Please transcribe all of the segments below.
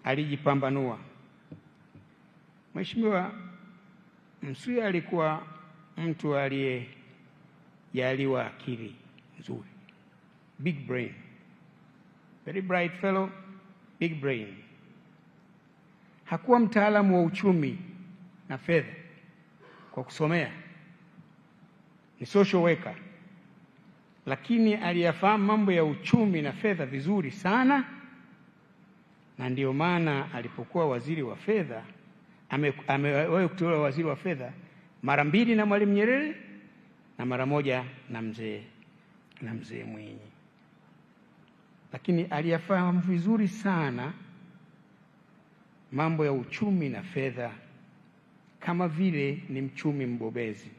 alijipambanua. Mheshimiwa Msuya alikuwa mtu aliyejaliwa akili nzuri, big brain, very bright fellow, big brain. Hakuwa mtaalamu wa uchumi na fedha kwa kusomea, ni social worker, lakini aliyafahamu mambo ya uchumi na fedha vizuri sana, na ndio maana alipokuwa waziri wa fedha, amewahi kuteuliwa waziri wa fedha mara 2 na Mwalimu Nyerere na mara 1 na mzee Mwinyi, lakini aliyafahamu vizuri sana mambo ya uchumi na fedha kama vile ni mchumi mbobezi.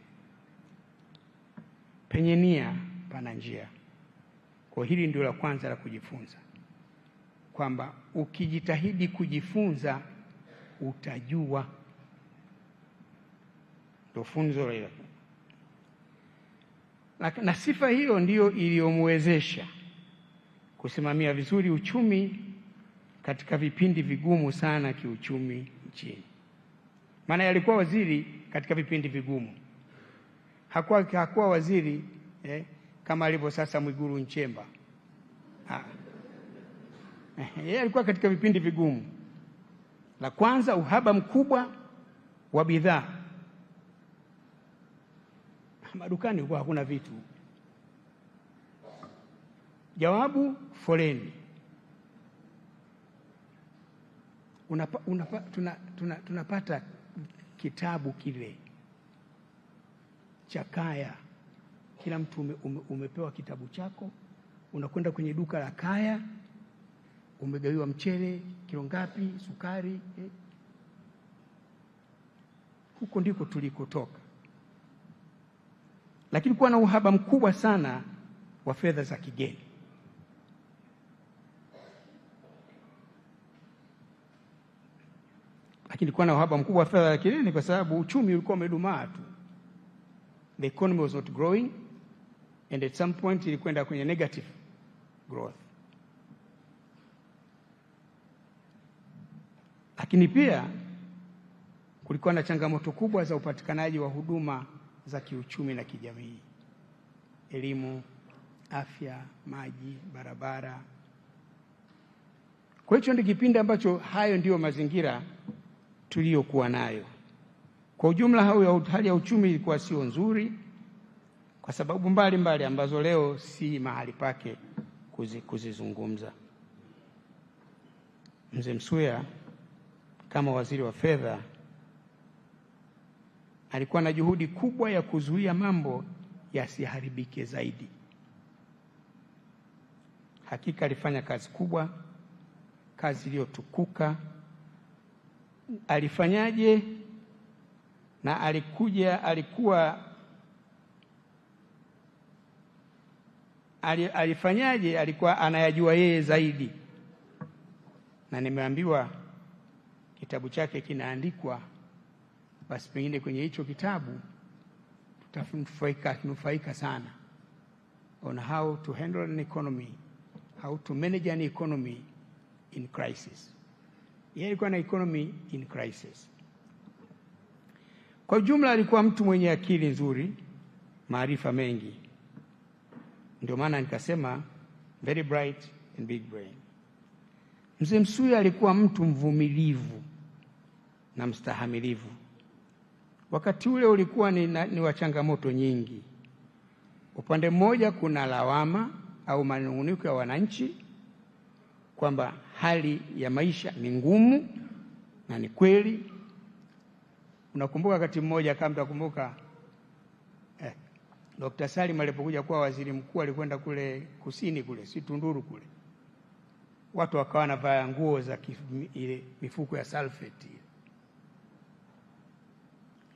Penye nia pana njia. Kwa hili ndio la kwanza la kujifunza, kwamba ukijitahidi kujifunza utajua. Ndio funzo hilo. Na sifa hiyo ndiyo iliyomwezesha kusimamia vizuri uchumi katika vipindi vigumu sana kiuchumi nchini. Maana alikuwa waziri katika vipindi vigumu. Hakuwa waziri kama alivyo sasa Mwigulu Nchemba. Yeye alikuwa katika vipindi vigumu. La kwanza, uhaba mkubwa wa bidhaa. Madukani huwa hakuna vitu. Jawabu, foleni. Tunapata kitabu kile cha kaya. Kila mtu umepewa kitabu chako, unakwenda kwenye duka la kaya, umegawiwa mchele kilo ngapi, sukari. Huko ndiko tulikotoka. Lakini kuwa na uhaba mkubwa sana wa fedha za kigeni. Lakini kuwa na uhaba mkubwa wa fedha za kigeni kwa sababu uchumi ulikuwa umedumaa tu. The economy was not growing, and at some point ilikwenda kwenye negative growth. Lakini pia kulikuwa na changamoto kubwa za upatikanaji wa huduma za kiuchumi na kijamii: elimu, afya, maji, barabara. Kwa hiyo ndio kipindi ambacho hayo ndiyo mazingira tuliyokuwa nayo. Kwa ujumla, hali ya uchumi ilikuwa sio nzuri kwa sababu mbalimbali ambazo leo si mahali pake kuzizungumza. Mzee Msuya kama waziri wa fedha alikuwa na juhudi kubwa ya kuzuia mambo yasiharibike zaidi. Hakika alifanya kazi kubwa, kazi iliyotukuka. Alifanyaje? Na alifanyaje? Alikuwa anayajua yeye zaidi, na nimeambiwa kitabu chake kinaandikwa. Basi pengine kwenye hicho kitabu tutanufaika sana on how to handle an economy, how to manage an economy in crisis. Yeye alikuwa na economy in crisis. Kwa jumla alikuwa mtu mwenye akili nzuri, maarifa mengi. Ndio maana nikasema very bright and big brain. Mzee Msuya alikuwa mtu mvumilivu na mstahamilivu. Wakati ule ulikuwa ni wa changamoto nyingi. Upande mmoja kuna lawama au manung'uniko ya wananchi kwamba hali ya maisha ni ngumu, na ni kweli. Unakumbuka wakati mmoja, kama mtakumbuka, Dr. Salim alipokuja kuwa waziri mkuu alikwenda kule kusini kule, si Tunduru kule. Watu wakawa wanavaa nguo za ile mifuko ya sulfate.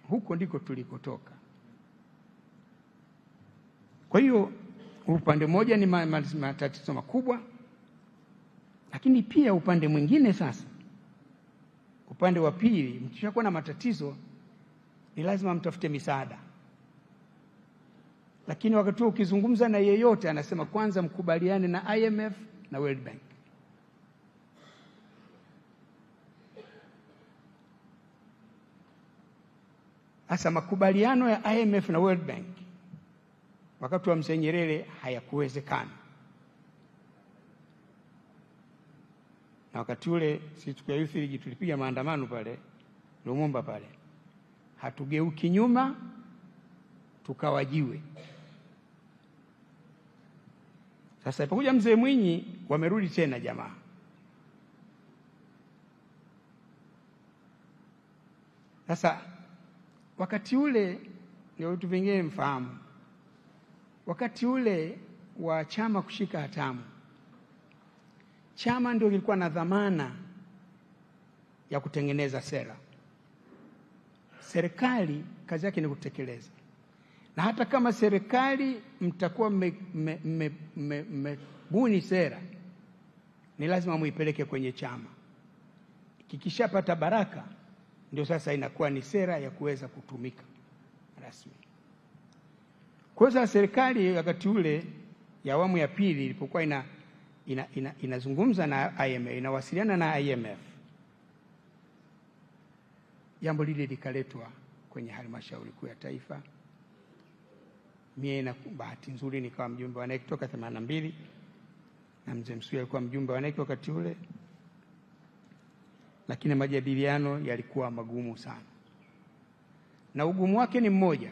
Huko ndiko tulikotoka. Kwa hiyo upande mmoja ni matatizo makubwa, lakini pia upande mwingine sasa, upande wa pili, mkishakuwa na matatizo ni lazima mtafute misaada. Lakini wakati ukizungumza na yeyote anasema kwanza mkubaliane na IMF na World Bank. Hasa makubaliano ya IMF na World Bank wakati wa Mzee Nyerere hayakuwezekana. Na wakati ule sisi tukiwa Youth League tulipiga maandamano pale Lumumba pale. Hatugeuki nyuma, tukawajiwe. Sasa ipokuja Mzee Mwinyi wamerudi tena jamaa. Sasa wakati ule ndio vitu vingine mfahamu. Wakati ule wa chama kushika hatamu, chama ndio kilikuwa na dhamana ya kutengeneza sera. Serikali kazi yake ni kutekeleza. Na hata kama serikali mtakuwa mmebuni sera, ni lazima muipeleke kwenye chama. Kikishapata baraka, ndio sasa inakuwa ni sera ya kuweza kutumika rasmi. Kwa sababu serikali wakati ule ya awamu ya pili ilipokuwa inazungumza na IMF, inawasiliana na IMF, jambo lile likaletwa kwenye halmashauri kuu ya taifa. Mimi na bahati nzuri nikawa mjumbe wa NEC kutoka 82 na Mzee Msuya alikuwa mjumbe wa NEC wakati ule. Lakini majadiliano yalikuwa magumu sana. Na ugumu wake ni mmoja,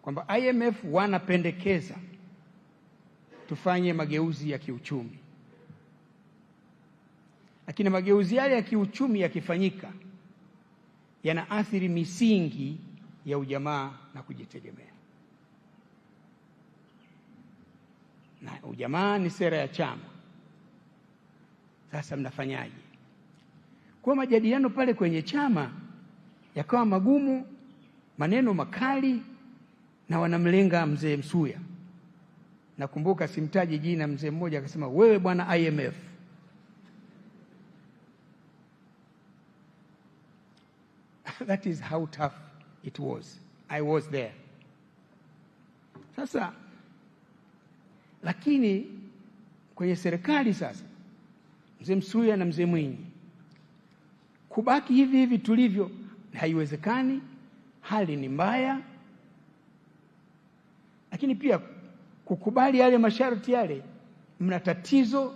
kwamba IMF wanapendekeza tufanye mageuzi ya kiuchumi. Lakini mageuzi yale ya kiuchumi yakifanyika yanaathiri misingi ya ujamaa na kujitegemea. Na ujamaa ni sera ya chama. Sasa mnafanyaje? Kwa majadiliano pale kwenye chama yakawa magumu, maneno makali, na wanamlenga Mzee Msuya. Nakumbuka simtaji jina, mzee mmoja akasema, wewe bwana IMF. That is how tough it was. I was there. Sasa lakini kwenye serikali sasa, Mzee Msuya na Mzee Mwinyi, kubaki hivi hivi tulivyo haiwezekani, hali ni mbaya. Lakini pia kukubali yale masharti yale, mna tatizo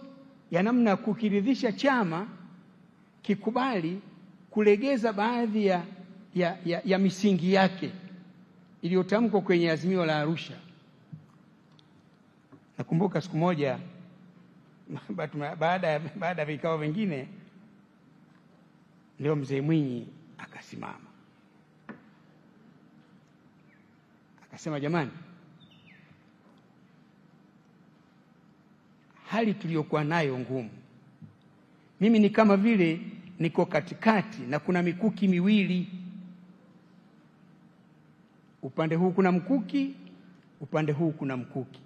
ya namna ya kukiridhisha chama kikubali kulegeza baadhi ya misingi yake iliyotamkwa kwenye azimio la Arusha. Nakumbuka siku moja baada ya vikao vingine, leo Mzee Mwinyi akasimama akasema, jamani, hali tuliyokuwa nayo ngumu. Mimi ni kama vile niko katikati na kuna mikuki miwili. Upande huu kuna mkuki, upande huu kuna mkuki.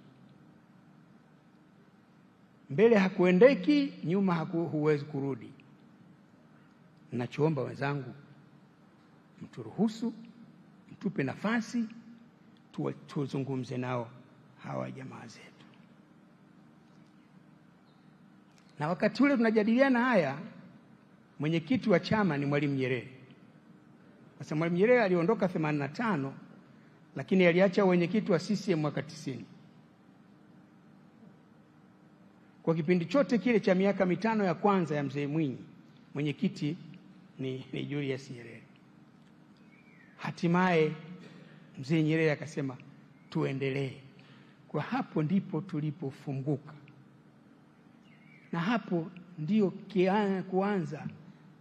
Mbele hakuendeki, nyuma huwezi kurudi. Ninachoomba wenzangu, mturuhusu, mtupe nafasi, tuzungumze nao hawa jamaa zetu. Na wakati ule tunajadiliana haya, mwenyekiti wa chama ni Mwalimu Nyerere. Sasa Mwalimu Nyerere aliondoka 85, lakini aliacha mwenyekiti wa CCM mwaka 90. Kwa kipindi chote kile cha miaka mitano ya kwanza ya Mzee Mwinyi, mwenyekiti ni Julius Nyerere. Hatimaye Mzee Nyerere akasema tuendelee. Kwa hapo ndipo tulipofunguka. Na hapo ndio kuanza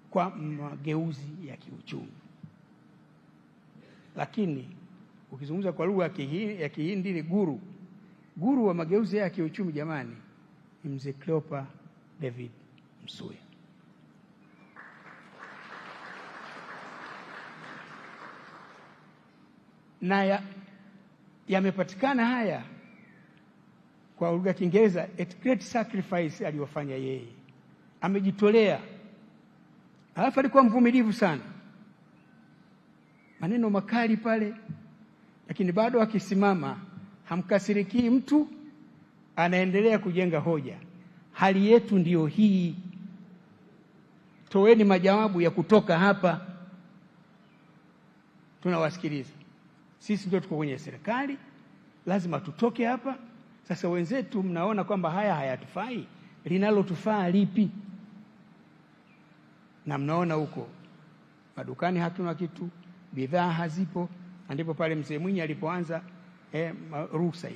kwa mageuzi ya kiuchumi. Lakini ukizungumza kwa lugha ya Kihindi ni guru wa mageuzi ya kiuchumi jamani, ni Mzee Cleopa David Msuya. Na yamepatikana haya kwa lugha ya Kiingereza at great sacrifice aliyofanya yeye. Amejitolea. Alafu alikuwa mvumilivu sana. Maneno makali pale, lakini bado akisimama, hamkasiriki mtu, anaendelea kujenga hoja. Hali yetu ndiyo hii. Toeni majawabu ya kutoka hapa. tunawasikiliza. Sisi ndio tuko kwenye serikali, lazima tutoke hapa. Sasa wenzetu mnaona kwamba haya hayatufai, linalotufaa lipi? Na mnaona huko madukani hatuna kitu, bidhaa hazipo. Ndipo pale Mzee Mwinyi alipoanza ruhusa hii.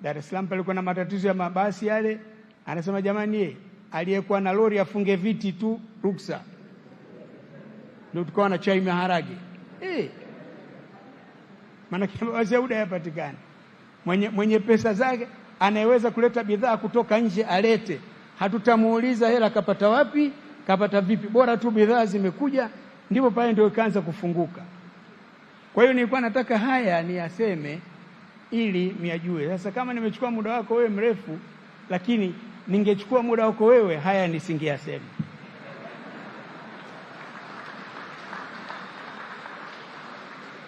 Dar es Salaam palikuwa na matatizo ya mabasi yale, anasema jamani, aliyekuwa na lori afunge viti tu, ruhusa. Ndio tukawa na chai maharage. Maana mabasi ya UDA yapatikana. Mwenye pesa zake anayeweza kuleta bidhaa kutoka nje alete. Hatutamuuliza hela kapata wapi, kapata vipi, bora tu bidhaa zimekuja. Ndipo pale ndio ikaanza kufunguka. Kwa hiyo nilikuwa nataka haya niyaseme ili myajue. Sasa kama nimechukua muda wako wewe mrefu, lakini ningechukua muda wako wewe, haya nisingeyasema.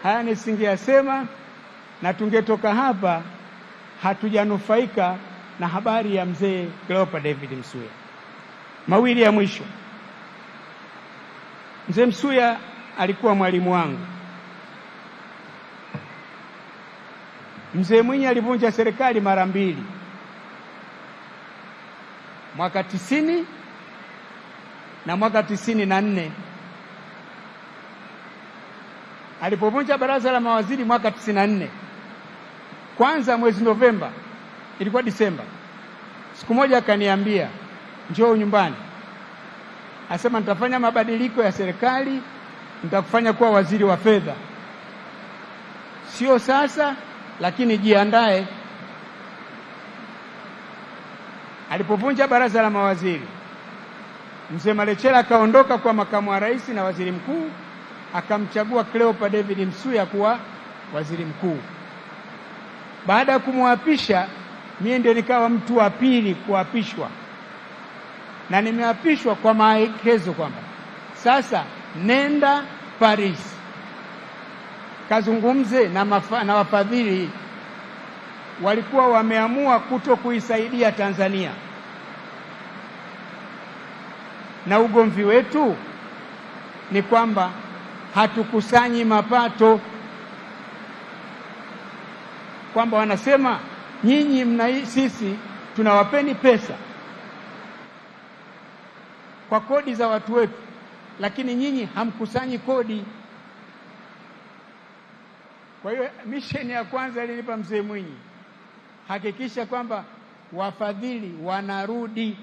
Haya nisingeyasema, na tungetoka hapa hatujanufaika na habari ya mzee Cleopa David Msuya. Mawili ya mwisho. Mzee Msuya alikuwa mwalimu wangu. Mzee Mwinyi alivunja serikali mara mbili, mwaka 90 na mwaka 94. Alipovunja baraza la mawaziri mwaka 94, kwanza mwezi Novemba, ilikuwa Disemba, siku moja akaniambia njoo nyumbani, asema nitafanya mabadiliko ya serikali, nitakufanya kuwa waziri wa fedha, sio sasa lakini jiandae. Alipovunja baraza la mawaziri, Mzee Malecela akaondoka kwa makamu wa rais na waziri mkuu, akamchagua Cleopa David Msuya kuwa waziri mkuu. Baada ya kumwapisha, mimi ndiye nikawa mtu wa pili kuapishwa, na nimeapishwa kwa maelekezo kwamba sasa nenda Paris kazungumze na wafadhili. Walikuwa wameamua kuto kuisaidia Tanzania, na ugomvi wetu ni kwamba hatukusanyi mapato, kwamba wanasema nyinyi sisi tunawapeni pesa kwa kodi za watu wetu, lakini nyinyi hamkusanyi kodi. Kwa hiyo misheni ya kwanza ilinipa Mzee Mwinyi, hakikisha kwamba wafadhili wanarudi